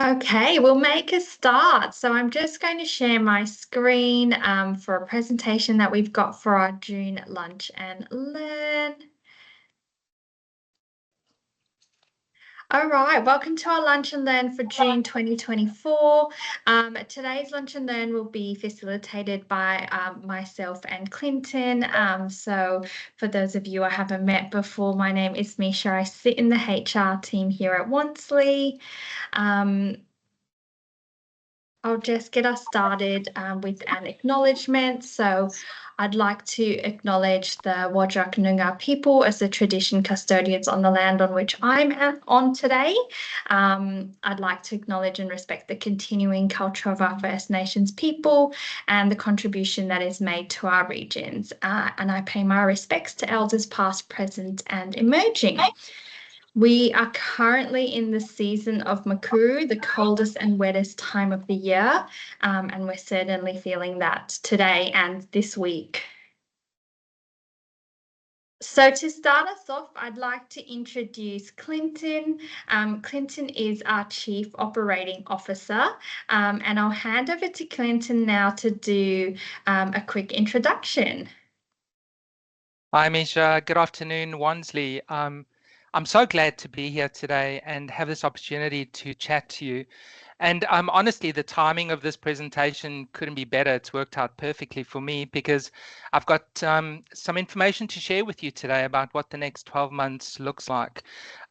Okay, we'll make a start. So I'm just going to share my screen for a presentation that we've got for our June Lunch and Learn. All right, welcome to our Lunch and Learn for June 2024. Today's Lunch and Learn will be facilitated by myself and Clinton. So for those of you I haven't met before, my name is Misha. I sit in the HR team here at Wansley. Um, I'll just get us started with an acknowledgement. So I'd like to acknowledge the Whadjuk Noongar people as the tradition custodians on the land on which on today. I'd like to acknowledge and respect the continuing culture of our First Nations people and the contribution that is made to our regions. And I pay my respects to elders past, present, and emerging. We are currently in the season of Makuru, the coldest and wettest time of the year, and we're certainly feeling that today and this week. So to start us off, I'd like to introduce Clinton. Clinton is our Chief Operating Officer, and I'll hand over to Clinton now to do a quick introduction. Hi, Misha. Good afternoon, Wansley. I'm so glad to be here today and have this opportunity to chat to you. And honestly, the timing of this presentation couldn't be better. It's worked out perfectly for me because I've got some information to share with you today about what the next 12 months looks like.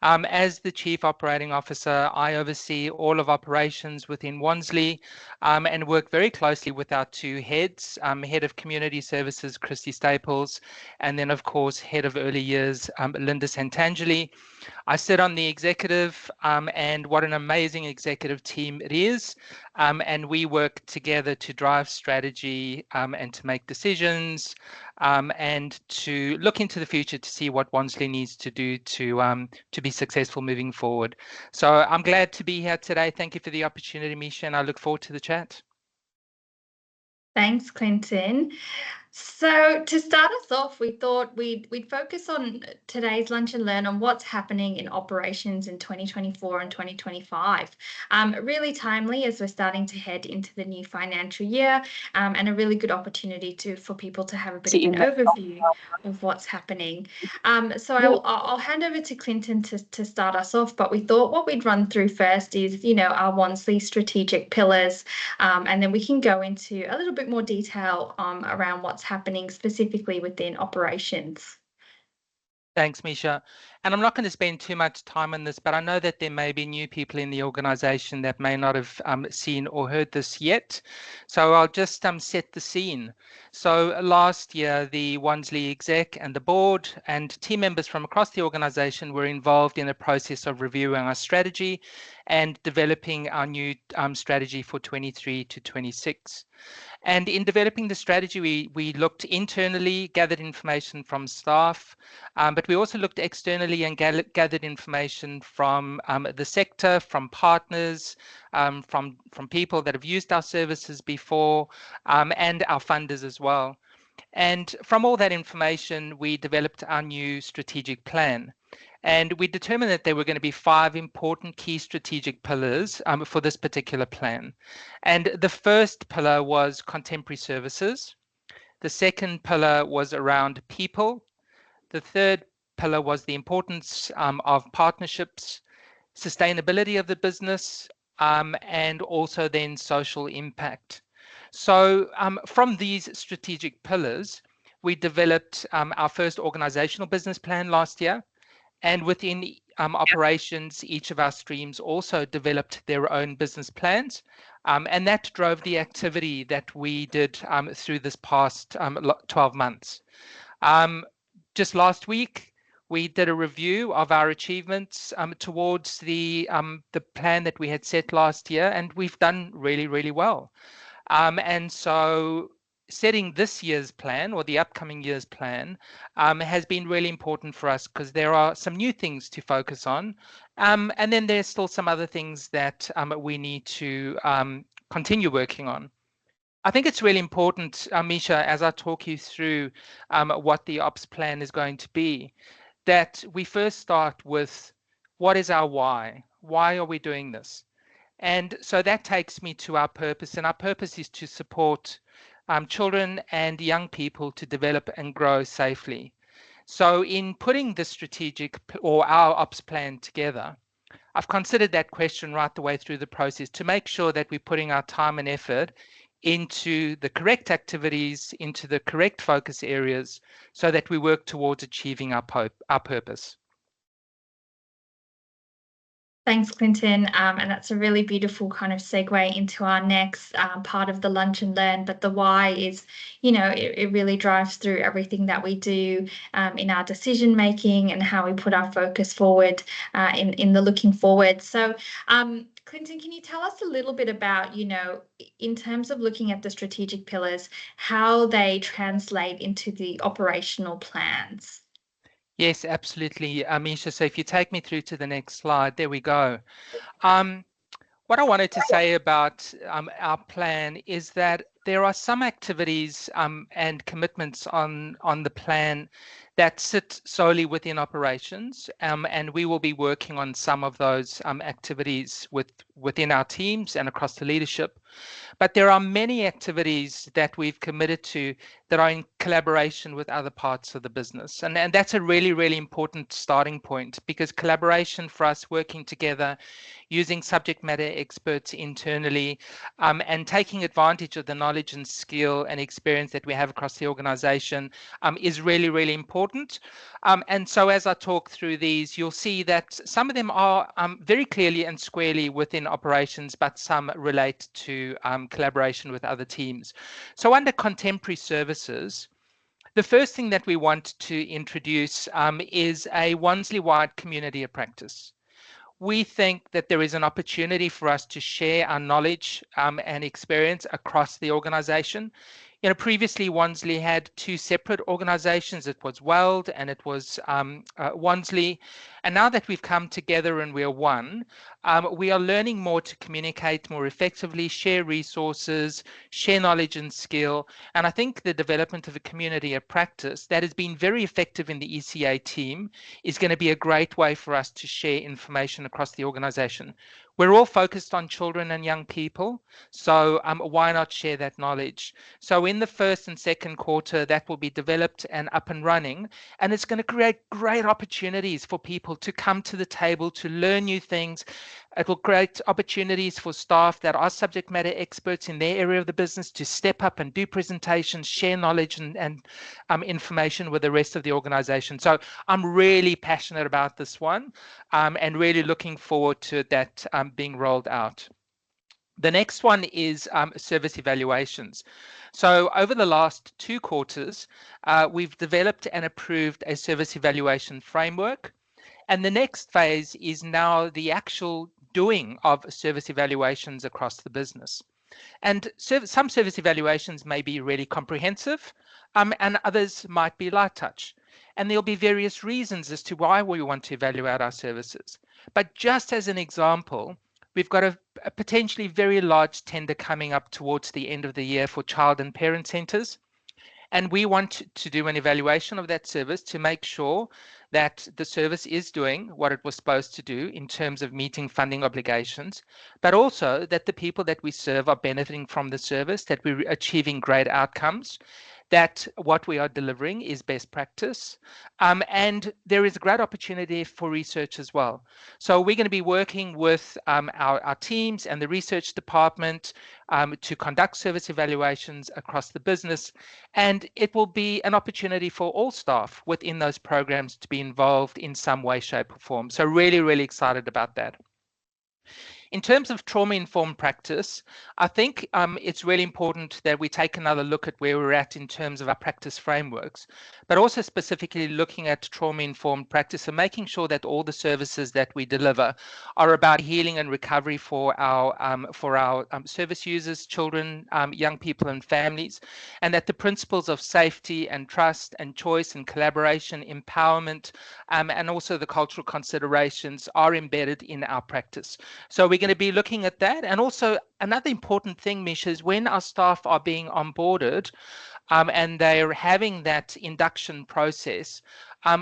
As the Chief Operating Officer, I oversee all of operations within Wansley and work very closely with our two heads, Head of Community Services, Christy Staples, and then, of course, Head of Early Years, Linda Santangeli. I sit on the executive, and what an amazing executive team it is. And we work together to drive strategy and to make decisions and to look into the future to see what Wansley needs to do to be successful moving forward. So I'm glad to be here today. Thank you for the opportunity, Misha, and I look forward to the chat. Thanks, Clinton. So to start us off, we thought we'd focus on today's Lunch and Learn on what's happening in operations in 2024 and 2025. Really timely as we're starting to head into the new financial year, and a really good opportunity for people to have a bit of an overview of what's happening. So I'll hand over to Clinton to start us off, but we thought what we'd run through first is, our Wansley strategic pillars, and then we can go into a little bit more detail around what's happening specifically within operations. Thanks, Misha. And I'm not going to spend too much time on this, but I know that there may be new people in the organization that may not have seen or heard this yet. So I'll just set the scene. So last year, the Wansley exec and the board and team members from across the organization were involved in a process of reviewing our strategy and developing our new strategy for 23 to 26. And in developing the strategy, we looked internally, gathered information from staff, but we also looked externally and gathered information from the sector, from partners, from people that have used our services before, and our funders as well. And from all that information, we developed our new strategic plan. And we determined that there were going to be 5 important key strategic pillars for this particular plan. And the first pillar was contemporary services. The second pillar was around people. The third pillar was the importance of partnerships, sustainability of the business, and also then social impact. So from these strategic pillars, we developed our first organizational business plan last year. And within operations, each of our streams also developed their own business plans. And that drove the activity that we did through this past 12 months. Just last week, we did a review of our achievements towards the plan that we had set last year, and we've done really, really well. And so setting this year's plan or the upcoming year's plan has been really important for us because there are some new things to focus on. And then there's still some other things that we need to continue working on. I think it's really important, Misha, as I talk you through what the ops plan is going to be, that we first start with what is our why? Why are we doing this? And so that takes me to our purpose, and our purpose is to support children and young people to develop and grow safely. So in putting the strategic or our ops plan together, I've considered that question right the way through the process to make sure that we're putting our time and effort into the correct activities, into the correct focus areas, so that we work towards achieving our purpose. Thanks, Clinton. And that's a really beautiful kind of segue into our next part of the Lunch and Learn. But the why is, it really drives through everything that we do in our decision making and how we put our focus forward in the looking forward. So, Clinton, can you tell us a little bit about, in terms of looking at the strategic pillars, how they translate into the operational plans? Yes, absolutely, Misha. So if you take me through to the next slide, there we go. What I wanted to say about our plan is that there are some activities and commitments on the plan that sit solely within operations, and we will be working on some of those activities within our teams and across the leadership. But there are many activities that we've committed to that are in collaboration with other parts of the business. And that's a really, really important starting point, because collaboration for us, working together, using subject matter experts internally, and taking advantage of the knowledge and skill and experience that we have across the organization is really, really important. And so as I talk through these, you'll see that some of them are very clearly and squarely within operations, but some relate to collaboration with other teams. So under contemporary services, the first thing that we want to introduce is a Wansley-wide community of practice. We think that there is an opportunity for us to share our knowledge and experience across the organization. Previously Wansley had two separate organizations. It was Weld and it was Wansley. And now that we've come together and we're one, we are learning more to communicate more effectively, share resources, share knowledge and skill. And I think the development of a community of practice that has been very effective in the ECA team is going to be a great way for us to share information across the organization. We're all focused on children and young people, so why not share that knowledge? So in the first and second quarter, that will be developed and up and running, and it's going to create great opportunities for people to come to the table, to learn new things. It will create opportunities for staff that are subject matter experts in their area of the business to step up and do presentations, share knowledge and information with the rest of the organization. So I'm really passionate about this one and really looking forward to that being rolled out. The next one is service evaluations. So over the last 2 quarters, we've developed and approved a service evaluation framework. And the next phase is now the actual doing of service evaluations across the business. And some service evaluations may be really comprehensive, and others might be light touch. And there'll be various reasons as to why we want to evaluate our services. But just as an example, we've got a potentially very large tender coming up towards the end of the year for child and parent centres. And we want to do an evaluation of that service to make sure that the service is doing what it was supposed to do in terms of meeting funding obligations, but also that the people that we serve are benefiting from the service, that we're achieving great outcomes, that what we are delivering is best practice. And there is a great opportunity for research as well. So we're going to be working with our teams and the research department to conduct service evaluations across the business. And it will be an opportunity for all staff within those programs to be involved in some way, shape or form. So really, really excited about that. In terms of trauma-informed practice, I think it's really important that we take another look at where we're at in terms of our practice frameworks, but also specifically looking at trauma-informed practice and making sure that all the services that we deliver are about healing and recovery for our service users, children, young people and families, and that the principles of safety and trust and choice and collaboration, empowerment, and also the cultural considerations are embedded in our practice. So we're going to be looking at that. And also another important thing, Misha, is when our staff are being onboarded and they're having that induction process,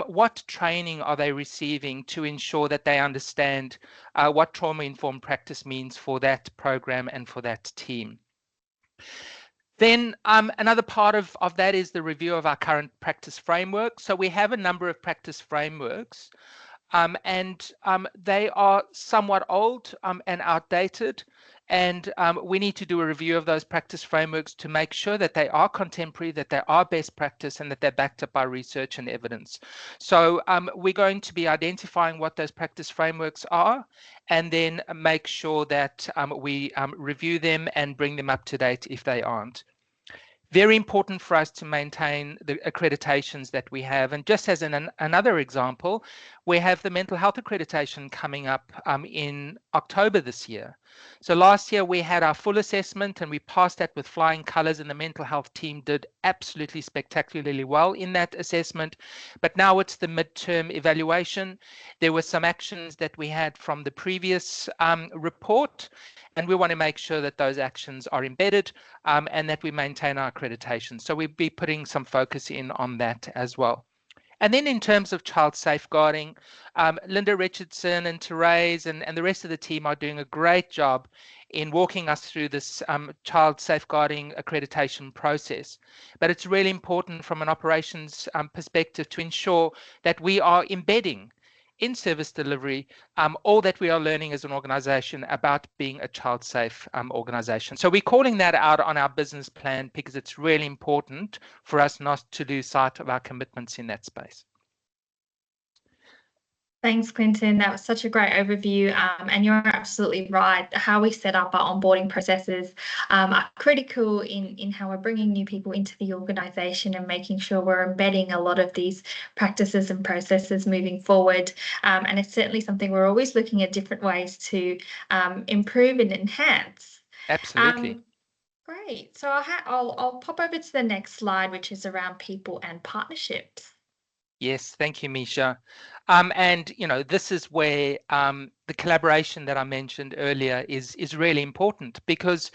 what training are they receiving to ensure that they understand what trauma-informed practice means for that program and for that team. Then another part of that is the review of our current practice framework. So we have a number of practice frameworks, and they are somewhat old and outdated. And we need to do a review of those practice frameworks to make sure that they are contemporary, that they are best practice, and that they're backed up by research and evidence. So we're going to be identifying what those practice frameworks are, and then make sure that we review them and bring them up to date if they aren't. Very important for us to maintain the accreditations that we have. And just as another example, we have the mental health accreditation coming up in October this year. So last year we had our full assessment and we passed that with flying colors, and the mental health team did absolutely spectacularly well in that assessment. But now it's the midterm evaluation. There were some actions that we had from the previous report, and we want to make sure that those actions are embedded and that we maintain our accreditation. So we'll be putting some focus in on that as well. And then in terms of child safeguarding, Linda Richardson and Therese and the rest of the team are doing a great job in walking us through this child safeguarding accreditation process. But it's really important from an operations perspective to ensure that we are embedding in service delivery all that we are learning as an organization about being a child safe organization. So we're calling that out on our business plan because it's really important for us not to lose sight of our commitments in that space. Thanks, Clinton. That was such a great overview, and you're absolutely right. How we set up our onboarding processes are critical in how we're bringing new people into the organisation and making sure we're embedding a lot of these practices and processes moving forward. And it's certainly something we're always looking at different ways to improve and enhance. Absolutely. Great. So I'll pop over to the next slide, which is around people and partnerships. Yes, thank you, Misha. And this is where the collaboration that I mentioned earlier is really important, because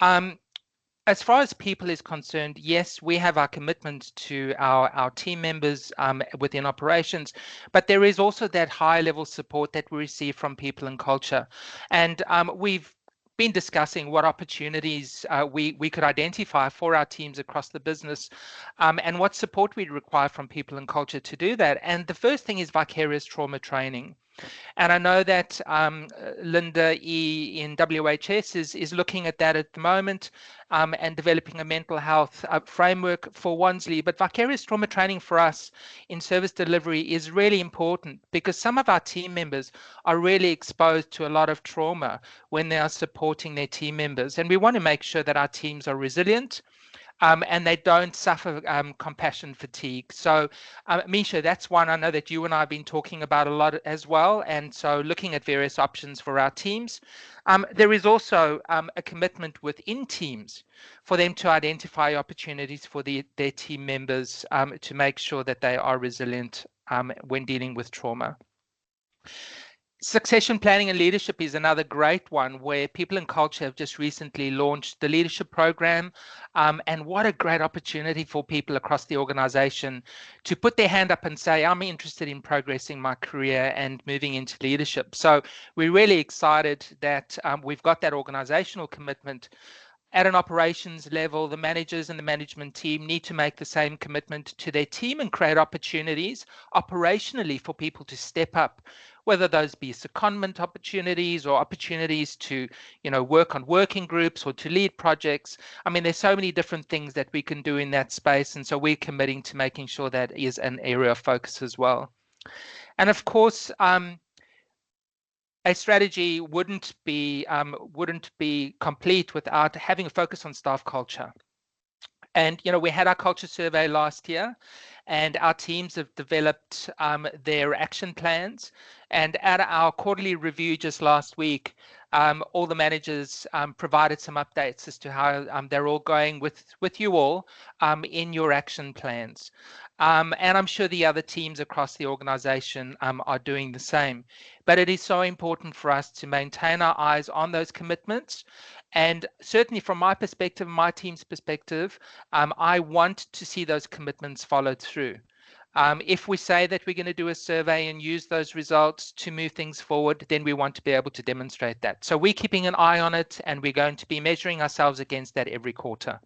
as far as people is concerned, yes, we have our commitment to our team members within operations, but there is also that high level support that we receive from people and culture. And we've been discussing what opportunities we could identify for our teams across the business and what support we require from people and culture to do that. And the first thing is vicarious trauma training. And I know that Linda E in WHS is looking at that at the moment and developing a mental health framework for Wansley. But vicarious trauma training for us in service delivery is really important, because some of our team members are really exposed to a lot of trauma when they are supporting their team members. And we want to make sure that our teams are resilient and they don't suffer compassion fatigue. So, Misha, that's one I know that you and I have been talking about a lot as well. And so looking at various options for our teams. There is also a commitment within teams for them to identify opportunities for their team members to make sure that they are resilient when dealing with trauma. Succession planning and leadership is another great one, where people and culture have just recently launched the leadership program. And what a great opportunity for people across the organization to put their hand up and say, I'm interested in progressing my career and moving into leadership. So we're really excited that we've got that organizational commitment. At an operations level, the managers and the management team need to make the same commitment to their team and create opportunities operationally for people to step up, whether those be secondment opportunities or opportunities to, work on working groups or to lead projects. I mean, there's so many different things that we can do in that space. And so we're committing to making sure that is an area of focus as well. And of course, a strategy wouldn't be complete without having a focus on staff culture. And we had our culture survey last year, and our teams have developed their action plans. And at our quarterly review just last week, all the managers provided some updates as to how they're all going with you all in your action plans. And I'm sure the other teams across the organization are doing the same. But it is so important for us to maintain our eyes on those commitments. And certainly from my perspective, my team's perspective, I want to see those commitments followed through. If we say that we're going to do a survey and use those results to move things forward, then we want to be able to demonstrate that. So we're keeping an eye on it, and we're going to be measuring ourselves against that every quarter.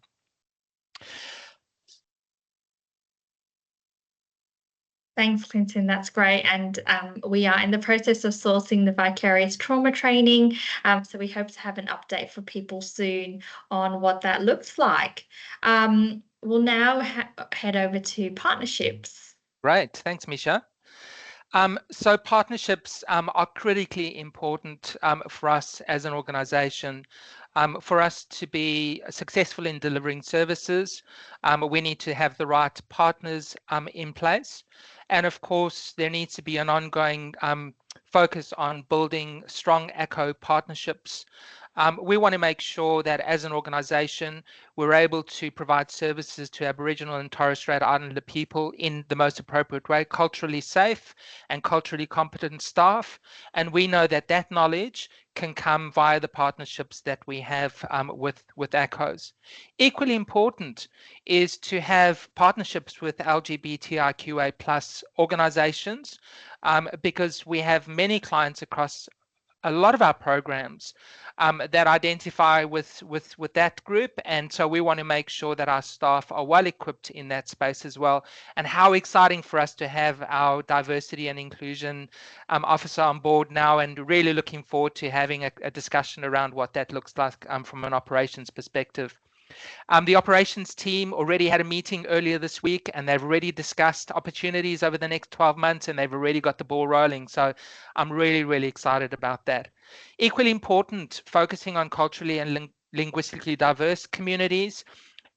Thanks, Clinton. That's great. And we are in the process of sourcing the vicarious trauma training. So we hope to have an update for people soon on what that looks like. We'll now head over to partnerships. Great. Thanks, Misha. So partnerships are critically important for us as an organization. For us to be successful in delivering services, we need to have the right partners in place. And of course, there needs to be an ongoing focus on building strong ACCO partnerships. We want to make sure that as an organisation, we're able to provide services to Aboriginal and Torres Strait Islander people in the most appropriate way, culturally safe and culturally competent staff. And we know that that knowledge can come via the partnerships that we have with ACCOs. Equally important is to have partnerships with LGBTIQA plus organisations, because we have many clients across a lot of our programs that identify with that group, and so we want to make sure that our staff are well equipped in that space as well. And how exciting for us to have our diversity and inclusion officer on board now, and really looking forward to having a discussion around what that looks like from an operations perspective. The operations team already had a meeting earlier this week, and they've already discussed opportunities over the next 12 months, and they've already got the ball rolling. So I'm really, really excited about that. Equally important, focusing on culturally and linguistically diverse communities.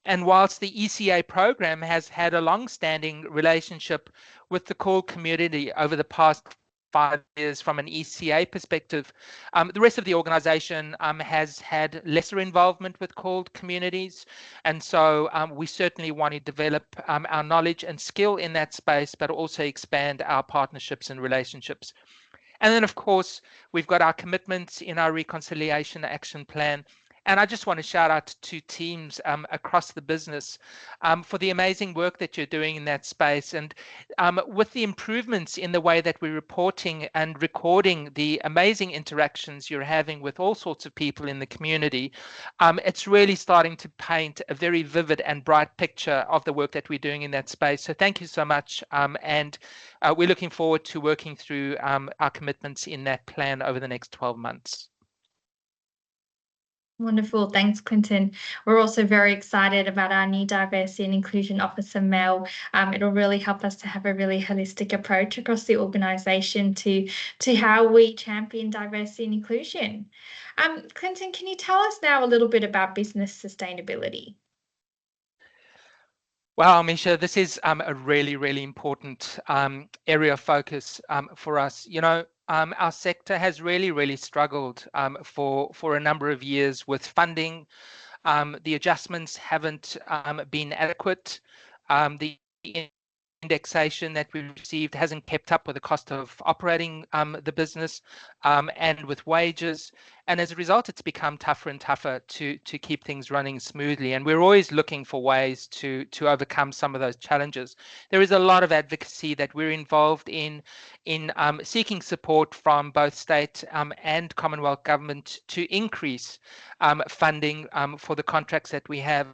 And whilst the ECA program has had a long-standing relationship with the CALD community over the past 5 years from an ECA perspective, the rest of the organisation has had lesser involvement with CALD communities, and so we certainly want to develop our knowledge and skill in that space, but also expand our partnerships and relationships. And then, of course, we've got our commitments in our Reconciliation Action Plan. And I just want to shout out to teams across the business for the amazing work that you're doing in that space. And with the improvements in the way that we're reporting and recording the amazing interactions you're having with all sorts of people in the community, it's really starting to paint a very vivid and bright picture of the work that we're doing in that space. So thank you so much. And we're looking forward to working through our commitments in that plan over the next 12 months. Wonderful. Thanks, Clinton. We're also very excited about our new Diversity and Inclusion Officer, Mel. It'll really help us to have a really holistic approach across the organisation to how we champion diversity and inclusion. Clinton, can you tell us now a little bit about business sustainability? Wow, Misha, this is a really, really important area of focus for us. You know, our sector has really, really struggled for a number of years with funding. The adjustments haven't been adequate. The indexation that we received hasn't kept up with the cost of operating the business and with wages. And as a result, it's become tougher and tougher to keep things running smoothly. And we're always looking for ways to overcome some of those challenges. There is a lot of advocacy that we're involved in seeking support from both state and Commonwealth government to increase funding for the contracts that we have.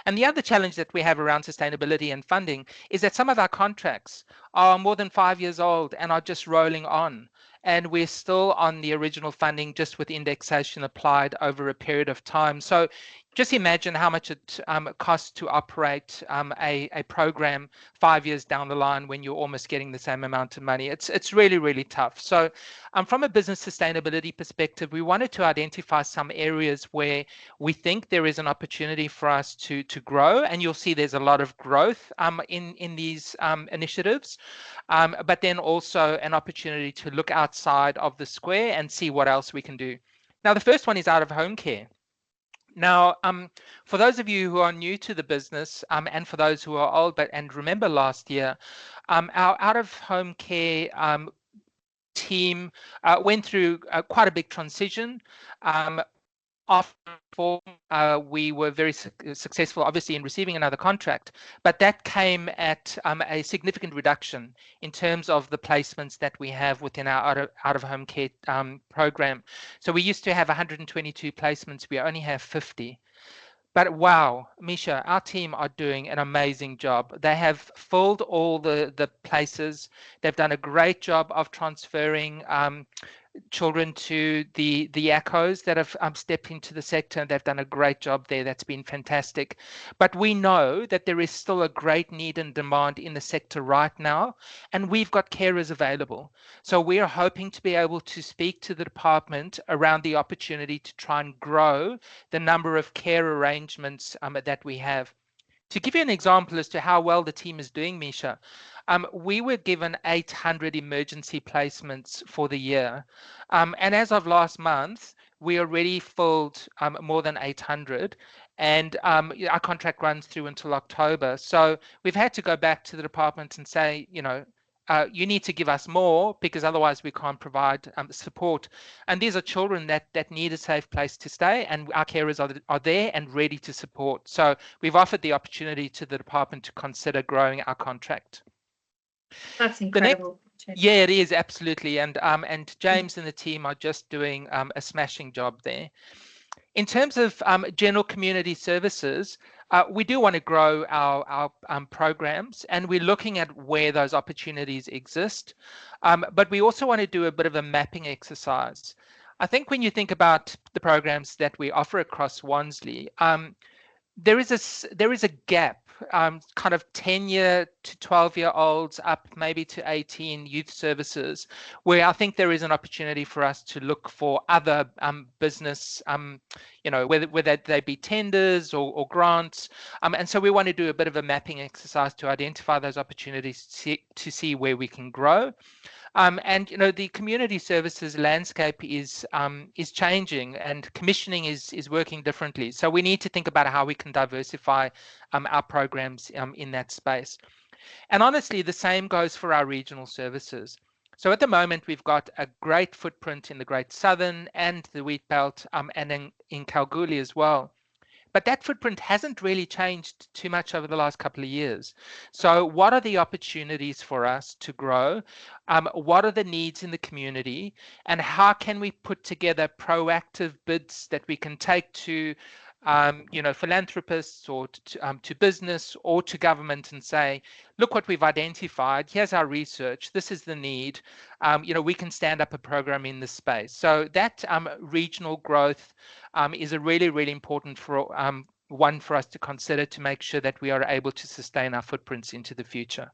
And the other challenge that we have around sustainability and funding is that some of our contracts are more than 5 years old and are just rolling on. And we're still on the original funding, just with indexation applied over a period of time. So just imagine how much it costs to operate a program 5 years down the line when you're almost getting the same amount of money. It's really, really tough. So from a business sustainability perspective, we wanted to identify some areas where we think there is an opportunity for us to grow. And you'll see there's a lot of growth in these initiatives, but then also an opportunity to look outside of the square and see what else we can do. Now, the first one is out of home care. Now, for those of you who are new to the business and for those who are old and remember last year, our out-of-home care team went through quite a big transition. after we were very successful, obviously, in receiving another contract, but that came at a significant reduction in terms of the placements that we have within our out-of-home care program. So we used to have 122 placements. We only have 50. But wow, Misha, our team are doing an amazing job. They have filled all the places. They've done a great job of transferring children to the ACOs that have stepped into the sector. They've done a great job there. That's been fantastic. But we know that there is still a great need and demand in the sector right now, and we've got carers available. So we are hoping to be able to speak to the department around the opportunity to try and grow the number of care arrangements that we have. To give you an example as to how well the team is doing, Misha, we were given 800 emergency placements for the year. And as of last month, we already filled more than 800. And our contract runs through until October. So we've had to go back to the department and say, you need to give us more because otherwise we can't provide support. And these are children that need a safe place to stay, and our carers are there and ready to support. So we've offered the opportunity to the department to consider growing our contract. That's incredible. Yeah, it is, absolutely. And James and the team are just doing a smashing job there. In terms of general community services, we do want to grow our programs, and we're looking at where those opportunities exist. But we also want to do a bit of a mapping exercise. I think when you think about the programs that we offer across Wansley, there is a gap, kind of 10-year to 12-year-olds up maybe to 18 youth services, where I think there is an opportunity for us to look for other business, whether they be tenders or grants. And so we want to do a bit of a mapping exercise to identify those opportunities to see where we can grow. And the community services landscape is changing, and commissioning is working differently. So we need to think about how we can diversify our programs in that space. And honestly, the same goes for our regional services. So at the moment, we've got a great footprint in the Great Southern and the Wheatbelt, and in Kalgoorlie as well. But that footprint hasn't really changed too much over the last couple of years. So what are the opportunities for us to grow? What are the needs in the community? And how can we put together proactive bids that we can take to philanthropists or to business or to government and say, look what we've identified, here's our research, this is the need, we can stand up a program in this space. So that regional growth is a really, really important one for us to consider to make sure that we are able to sustain our footprints into the future.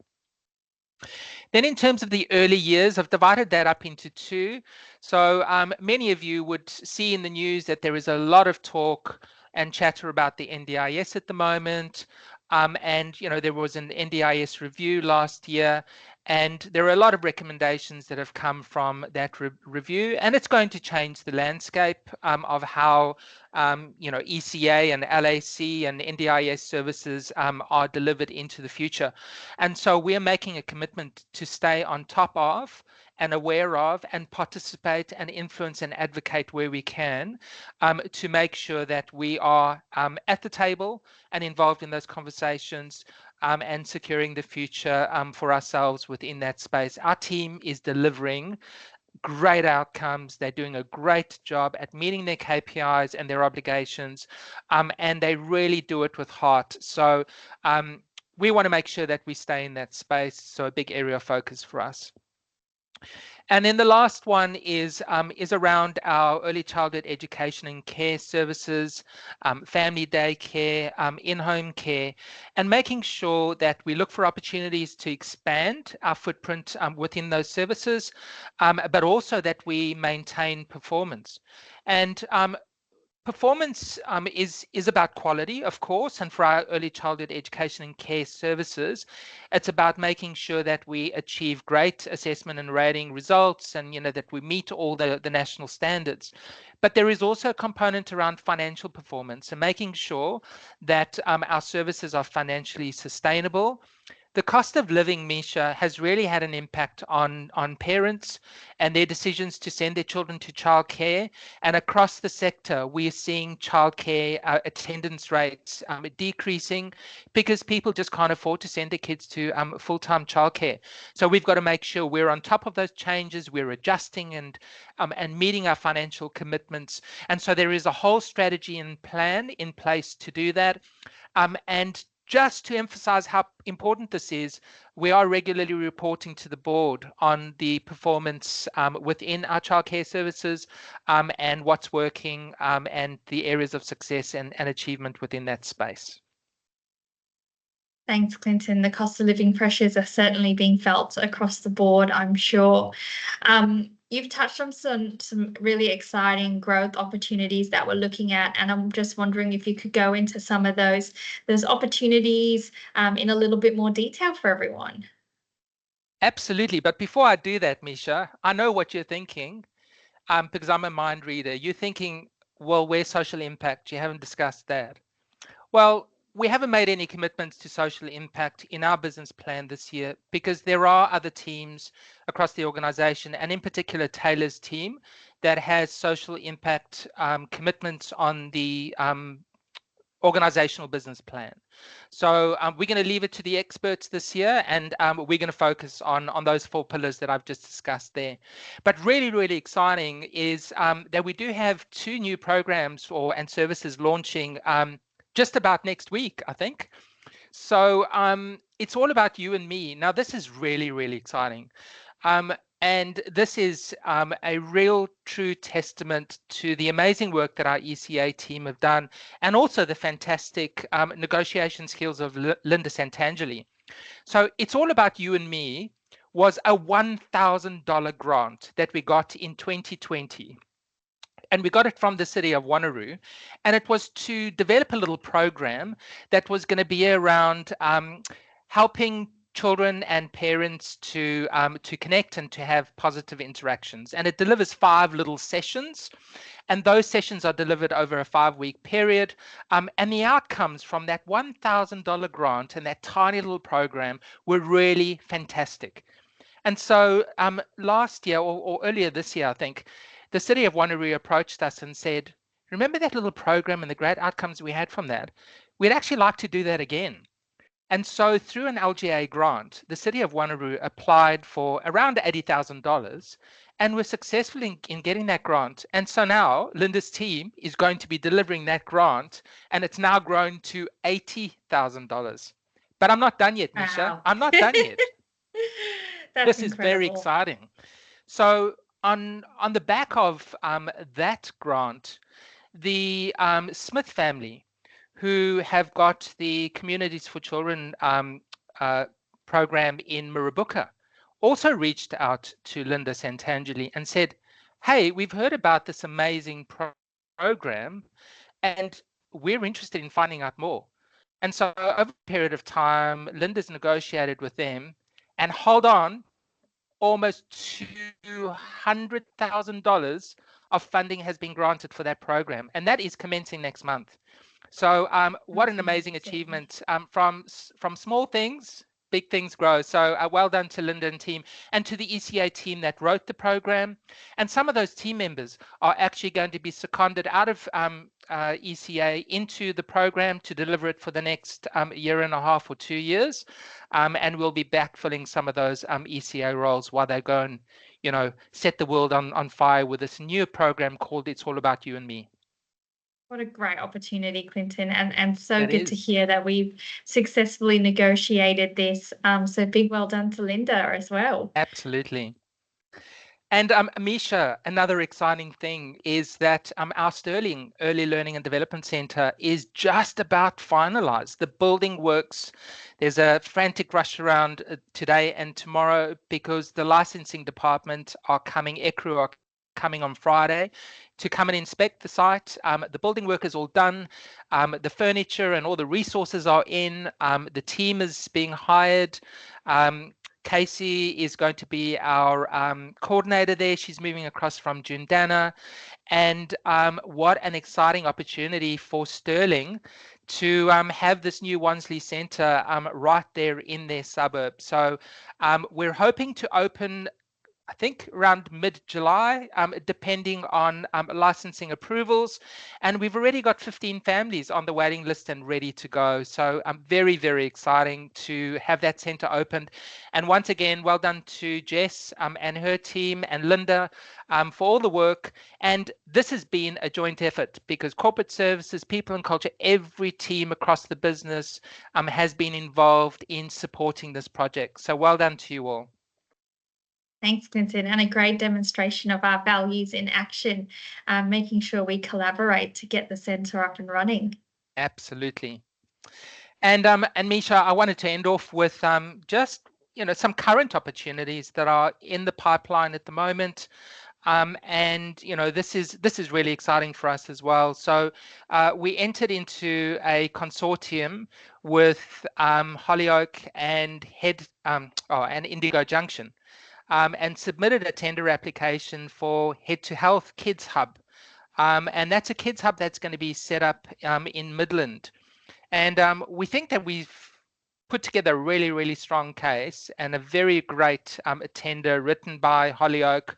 Then in terms of the early years, I've divided that up into two. So many of you would see in the news that there is a lot of talk and chatter about the NDIS at the moment. And there was an NDIS review last year, and there are a lot of recommendations that have come from that review, and it's going to change the landscape of how ECA and LAC and NDIS services are delivered into the future. And so we're making a commitment to stay on top of and aware of and participate and influence and advocate where we can to make sure that we are at the table and involved in those conversations and securing the future for ourselves within that space. Our team is delivering great outcomes. They're doing a great job at meeting their KPIs and their obligations, and they really do it with heart. So we want to make sure that we stay in that space. So a big area of focus for us. And then the last one is around our early childhood education and care services, family day care, in-home care, and making sure that we look for opportunities to expand our footprint within those services, but also that we maintain performance. And performance is about quality, of course, and for our early childhood education and care services, it's about making sure that we achieve great assessment and rating results, and that we meet all the national standards. But there is also a component around financial performance and making sure that our services are financially sustainable, the cost of living, Misha, has really had an impact on parents and their decisions to send their children to childcare. And across the sector, we are seeing childcare attendance rates decreasing because people just can't afford to send their kids to full-time childcare. So we've got to make sure we're on top of those changes, we're adjusting and meeting our financial commitments. And so there is a whole strategy and plan in place to do that. And just to emphasize how important this is, we are regularly reporting to the board on the performance within our childcare services and what's working and the areas of success and achievement within that space. Thanks, Clinton. The cost of living pressures are certainly being felt across the board, I'm sure. You've touched on some really exciting growth opportunities that we're looking at, and I'm just wondering if you could go into some of those opportunities in a little bit more detail for everyone. Absolutely. But before I do that, Misha, I know what you're thinking because I'm a mind reader. You're thinking, well, where's social impact? You haven't discussed that. Well, we haven't made any commitments to social impact in our business plan this year because there are other teams across the organization, and in particular Taylor's team, that has social impact commitments on the organizational business plan. So we're going to leave it to the experts this year, and we're going to focus on those 4 pillars that I've just discussed there. But really, really exciting is that we do have 2 new programs and services launching just about next week, I think. So it's all about you and me. Now, this is really, really exciting. And this is a real true testament to the amazing work that our ECA team have done, and also the fantastic negotiation skills of Linda Santangeli. So it's all about you and me was a $1,000 grant that we got in 2020. And we got it from the city of Wanneroo, and it was to develop a little program that was going to be around helping children and parents to connect and to have positive interactions. And it delivers 5 little sessions, and those sessions are delivered over a 5-week period. And the outcomes from that $1,000 grant and that tiny little program were really fantastic. And so last year or earlier this year, I think, the city of Wanneroo approached us and said, remember that little program and the great outcomes we had from that? We'd actually like to do that again. And so through an LGA grant, the city of Wanneroo applied for around $80,000 and were successful in getting that grant. And so now Linda's team is going to be delivering that grant, and it's now grown to $80,000. But I'm not done yet, Misha. Wow. I'm not done yet. That's This is incredible. very exciting. So on the back of that grant, the Smith family, who have got the Communities for Children program in Mirrabooka, also reached out to Linda Santangeli and said, hey, we've heard about this amazing program and we're interested in finding out more. And so over a period of time, Linda's negotiated with them, and hold on, almost $200,000 of funding has been granted for that program, and that is commencing next month. So what an amazing achievement. From small things, big things grow. So well done to Linda and team, and to the ECA team that wrote the program. And some of those team members are actually going to be seconded out of ECA into the program to deliver it for the next 1.5 years or 2 years. And we'll be backfilling some of those ECA roles while they go and, set the world on fire with this new program called It's All About You and Me. What a great opportunity, Clinton, and so good to hear that we've successfully negotiated this. So big well done to Linda as well. Absolutely. And Misha, another exciting thing is that our Stirling Early Learning and Development Centre is just about finalised. The building works. There's a frantic rush around today and tomorrow because the licensing department ECRU are coming on Friday to come and inspect the site. The building work is all done. The furniture and all the resources are in. The team is being hired. Casey is going to be our coordinator there. She's moving across from Jundana. And what an exciting opportunity for Stirling to have this new Wansley Centre right there in their suburb. So we're hoping to open, I think, around mid-July, depending on licensing approvals. And we've already got 15 families on the waiting list and ready to go. So very, very exciting to have that centre opened. And once again, well done to Jess and her team and Linda for all the work. And this has been a joint effort because corporate services, people and culture, every team across the business has been involved in supporting this project. So well done to you all. Thanks, Clinton, and a great demonstration of our values in action, making sure we collaborate to get the centre up and running. Absolutely. And Misha, I wanted to end off with just some current opportunities that are in the pipeline at the moment. And this is really exciting for us as well. So we entered into a consortium with Hollyoak and and Indigo Junction. And submitted a tender application for Head to Health Kids Hub. And that's a kids hub that's going to be set up in Midland. And we think that we've put together a really, really strong case and a very great tender written by Hollyoak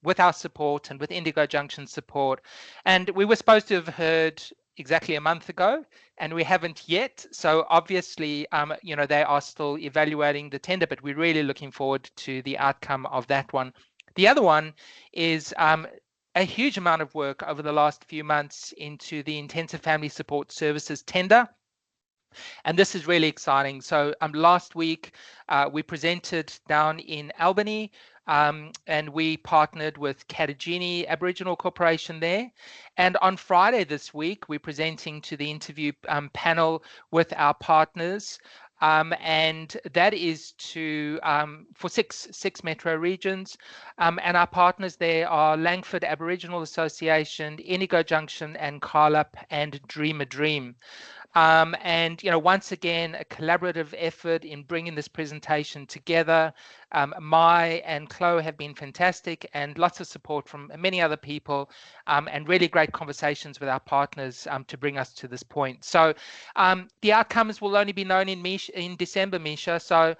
with our support and with Indigo Junction support. And we were supposed to have heard exactly a month ago, and we haven't yet. So obviously, they are still evaluating the tender, but we're really looking forward to the outcome of that one. The other one is a huge amount of work over the last few months into the Intensive Family Support Services tender. And this is really exciting. So last week, we presented down in Albany, and we partnered with Katajini Aboriginal Corporation there. And on Friday this week, we're presenting to the interview panel with our partners. And that is for six metro regions. And our partners there are Langford Aboriginal Association, Indigo Junction, and Carlup and Dream a Dream. And once again, a collaborative effort in bringing this presentation together. Mai and Chloe have been fantastic, and lots of support from many other people, and really great conversations with our partners to bring us to this point. So the outcomes will only be known in December, Misha. So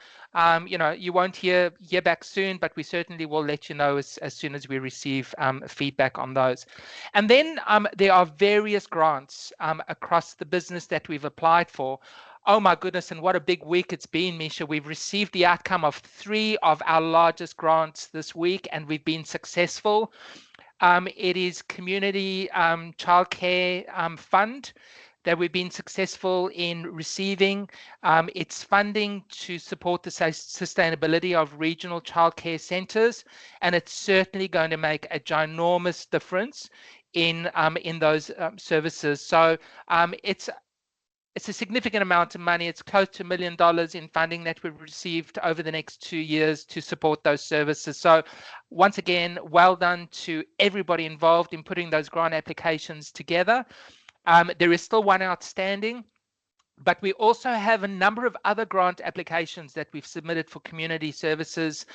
you won't hear back soon, but we certainly will let you know as soon as we receive feedback on those. And then there are various grants across the business that we've applied for. Oh my goodness, and what a big week it's been, Misha. We've received the outcome of 3 of our largest grants this week, and we've been successful. It is Community Childcare Fund that we've been successful in receiving. It's funding to support the sustainability of regional childcare centres, and it's certainly going to make a ginormous difference in those services. So it's a significant amount of money. It's close to $1 million in funding that we've received over the next 2 years to support those services. So once again, well done to everybody involved in putting those grant applications together. There is still one outstanding, but we also have a number of other grant applications that we've submitted for community services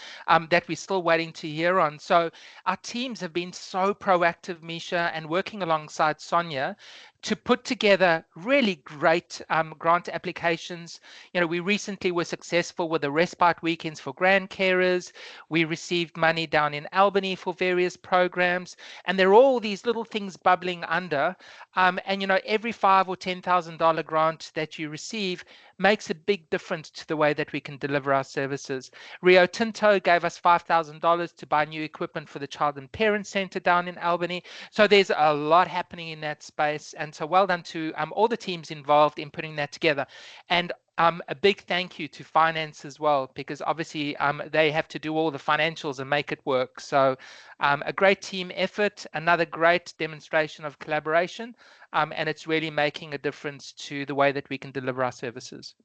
that we're still waiting to hear on. So our teams have been so proactive, Misha, and working alongside Sonia to put together really great grant applications. We recently were successful with the respite weekends for grand carers. We received money down in Albany for various programs, and there are all these little things bubbling under. And every $5,000 or $10,000 grant that you receive makes a big difference to the way that we can deliver our services. Rio Tinto gave us $5,000 to buy new equipment for the Child and Parent Centre down in Albany. So there's a lot happening in that space. And so well done to all the teams involved in putting that together. And a big thank you to finance as well, because obviously they have to do all the financials and make it work. So a great team effort, another great demonstration of collaboration, and it's really making a difference to the way that we can deliver our services.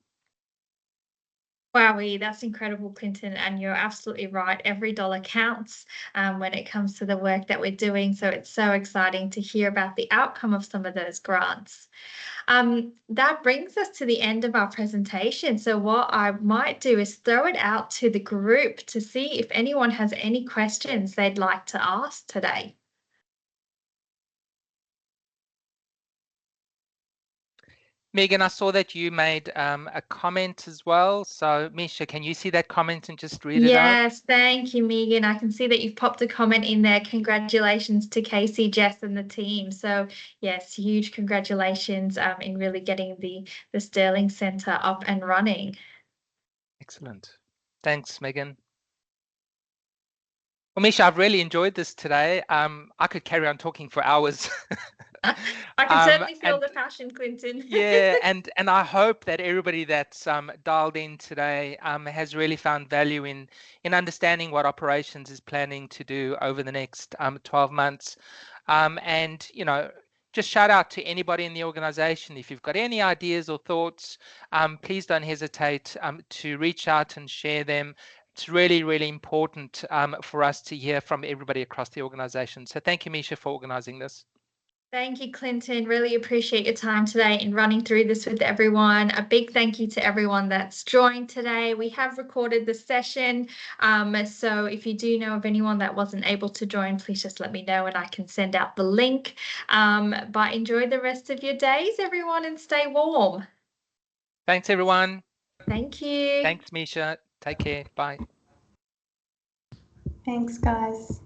Wowee, that's incredible, Clinton, and you're absolutely right. Every dollar counts when it comes to the work that we're doing. So it's so exciting to hear about the outcome of some of those grants. That brings us to the end of our presentation. So what I might do is throw it out to the group to see if anyone has any questions they'd like to ask today. Megan, I saw that you made a comment as well. So, Misha, can you see that comment and just read it out? Yes, thank you, Megan. I can see that you've popped a comment in there. Congratulations to Casey, Jess, and the team. So, yes, huge congratulations in really getting the Stirling Centre up and running. Excellent. Thanks, Megan. Well, Misha, I've really enjoyed this today. I could carry on talking for hours. I can certainly feel the passion, Clinton. Yeah, and I hope that everybody that's dialed in today has really found value in understanding what operations is planning to do over the next 12 months. And just shout out to anybody in the organization. If you've got any ideas or thoughts, please don't hesitate to reach out and share them. It's really, really important for us to hear from everybody across the organization. So thank you, Misha, for organizing this. Thank you, Clinton. Really appreciate your time today in running through this with everyone. A big thank you to everyone that's joined today. We have recorded the session. So if you do know of anyone that wasn't able to join, please just let me know and I can send out the link. But enjoy the rest of your days, everyone, and stay warm. Thanks, everyone. Thank you. Thanks, Misha. Take care. Bye. Thanks, guys.